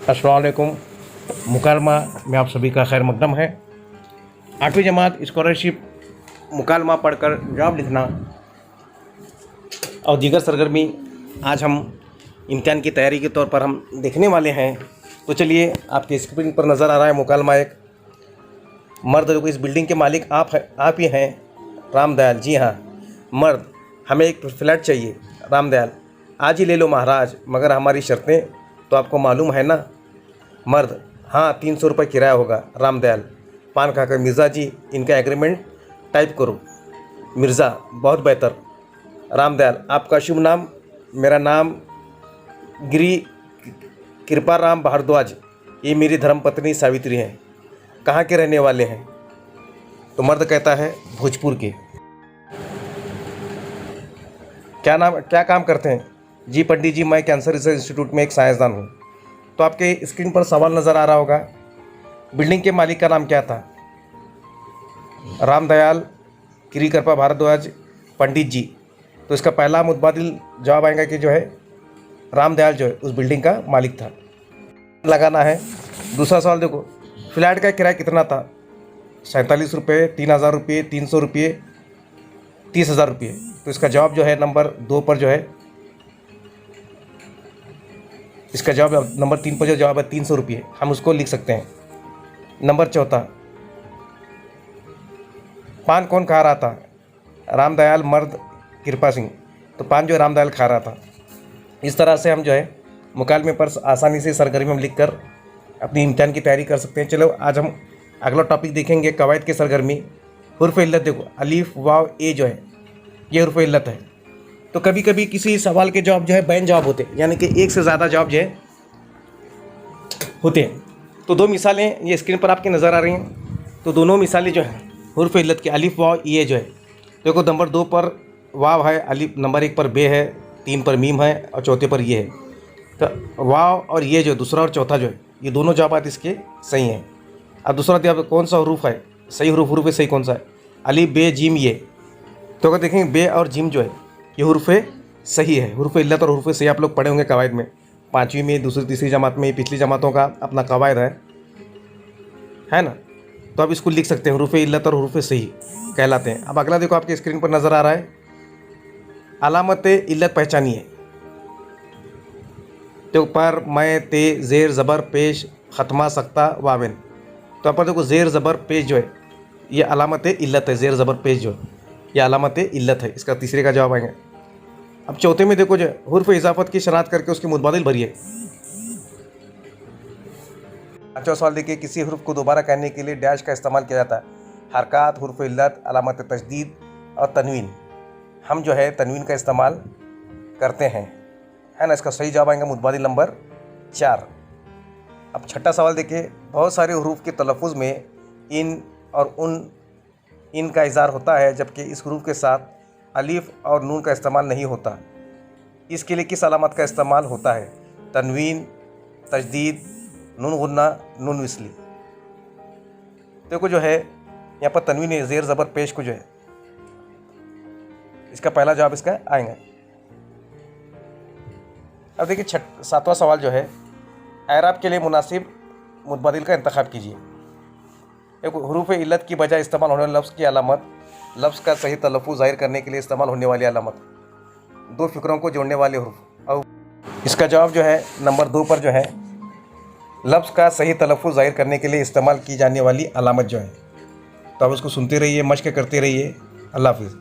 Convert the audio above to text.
अस्सलाम वालेकुम। मुकालमा में आप सभी का खैर मकदम है। 8वीं जमात स्कॉलरशिप मुकालमा पढ़कर जॉब लिखना और दीगर सरगर्मी आज हम इम्तिहान की तैयारी के तौर पर हम देखने वाले हैं। तो चलिए, आपके स्क्रीन पर नज़र आ रहा है मुकालमा एक मर्द। देखो, इस बिल्डिंग के मालिक आप ही हैं, रामदयाल। जी हाँ, मर्द। हमें एक फ्लैट चाहिए रामदयाल, आज ही ले लो महाराज, मगर हमारी शर्तें तो आपको मालूम है ना। मर्द: हाँ, 300 रुपये किराया होगा। रामदयाल पान खाकर: मिर्ज़ा जी, इनका एग्रीमेंट टाइप करो। मिर्ज़ा: बहुत बेहतर। रामदयाल: आपका शुभ नाम? मेरा नाम गिरी कृपाराम भारद्वाज। ये मेरी धर्मपत्नी सावित्री हैं। कहाँ के रहने वाले हैं? तो मर्द कहता है, भोजपुर के। क्या काम करते हैं? जी पंडित जी, मैं कैंसर रिसर्च इंस्टीट्यूट में एक साइंसदान हूँ। तो आपके स्क्रीन पर सवाल नज़र आ रहा होगा, बिल्डिंग के मालिक का नाम क्या था? रामदयाल, गिरी कृपा भारद्वाज, पंडित जी। तो इसका पहला मुतबादिल जवाब आएगा कि जो है रामदयाल जो है उस बिल्डिंग का मालिक था। लगाना है। दूसरा सवाल देखो, फ्लैट का किराया कितना था? 47 रुपये, 3000 रुपये, 300 रुपये, 30,000 रुपये। तो इसका जवाब जो है नंबर 2 पर जो है, इसका जवाब नंबर 3 पर जो जवाब है 300 रुपये, हम उसको लिख सकते हैं। नंबर 4, पान कौन खा रहा था? रामदयाल, मर्द, कृपा सिंह। तो पान जो रामदयाल खा रहा था। इस तरह से हम जो है मुकालमे पर आसानी से सरगर्मी में लिख कर अपनी इम्तिहान की तैयारी कर सकते हैं। चलो, आज हम अगला टॉपिक देखेंगे, कवायद की सरगर्मी। हुर्फ इल्लत देखो, अलीफ वाव ए जो है ये हुर्फ इल्लत है। तो कभी कभी किसी सवाल के जवाब जो है बैन जवाब होते हैं, यानी कि एक से ज़्यादा जवाब जो है होते हैं। तो 2 मिसालें ये स्क्रीन पर आपकी नज़र आ रही हैं। तो दोनों मिसालें जो हैं हुर्फ इल्लत की, अलीफ वाव ये जो है। देखो, नंबर 2 पर वाव है, अलीफ नंबर 1 पर बे है, 3 पर मीम है और चौथे पर ये है। तो वाव और ये जो दूसरा और चौथा जो है ये दोनों जवाब इसके सही हैं। अब दूसरा जवाब कौन सा हरूफ है सही? हुरूफ सही कौन सा है? अलीफ, बे, जीम, ये। तो अगर देखेंगे बे और जीम जो है ये हुरूफ सही है। हुरूफ इल्लत और हुरूफ सही आप लोग पढ़े होंगे कवायद में, 5वीं में, दूसरी तीसरी जमात में, पिछली जमातों का अपना कवायद है ना। तो अब इसको लिख सकते हैं, हुरूफ इल्लत और हुरूफ सही कहलाते हैं। अब अगला देखो, आपके स्क्रीन पर नज़र आ रहा है, अलामत इल्लत पहचानिए। तो पर, मैं, ते, ज़ेर, ज़बर, पेश, ख़त्मा, सख्ता, वाविन। तो आप देखो, ज़ेर, ज़बर, पेश जो है ये अलामत इल्लत है। ज़ेर, ज़बर, पेश जो है ये अलामत इल्लत है। इसका तीसरे का जवाब आएगा। अब चौथे में देखो, जो हुर्फ इजाफत की शरात करके उसके मुतबादिल भरिए। 5वां सवाल देखिए, किसी हुर्फ को दोबारा कहने के लिए डैश का इस्तेमाल किया जाता है? हरकत, हुर्फ इल्लत, अलामत तशदीद और तनवीन। हम जो है तनवीन का इस्तेमाल करते हैं, है ना। इसका सही जवाब आएगा मुतबादिल नंबर 4। अब 6वां सवाल देखिए, बहुत सारे हुरूफ के तलफ़ुज़ में इन और उन इन का इज़हार होता है, जबकि इस हुरूफ के साथ अलीफ और नून का इस्तेमाल नहीं होता। इसके लिए किस अलामत का इस्तेमाल होता है? तनवीन, तशदीद, नून गुन्ना, नून विस्ली। देखो, जो है यहाँ पर तनवीन है, ज़ेर, ज़बर, पेश को जो है इसका पहला जवाब इसका आएगा। अब देखिए 7वां सवाल जो है, एराब के लिए मुनासिब मुतबादिल का इंतखाब कीजिए। एक हुरूफ इल्लत की बजाय इस्तेमाल होने वाले लफ्ज़ की अलामत, लफ्ज़ का सही तलफ़ुज़ ज़ाहिर करने के लिए इस्तेमाल होने वाली अलामत, 2 फ़िक्रों को जोड़ने वाले हुरूफ। और इसका जवाब जो है नंबर 2 पर जो है, लफ्ज़ का सही तलफ़ुज़ ज़ाहिर करने के लिए इस्तेमाल की जाने वाली अलामत जो है। तो आप उसको सुनते रहिए, मश्क करते रहिए। अल्लाह हाफ़िज़।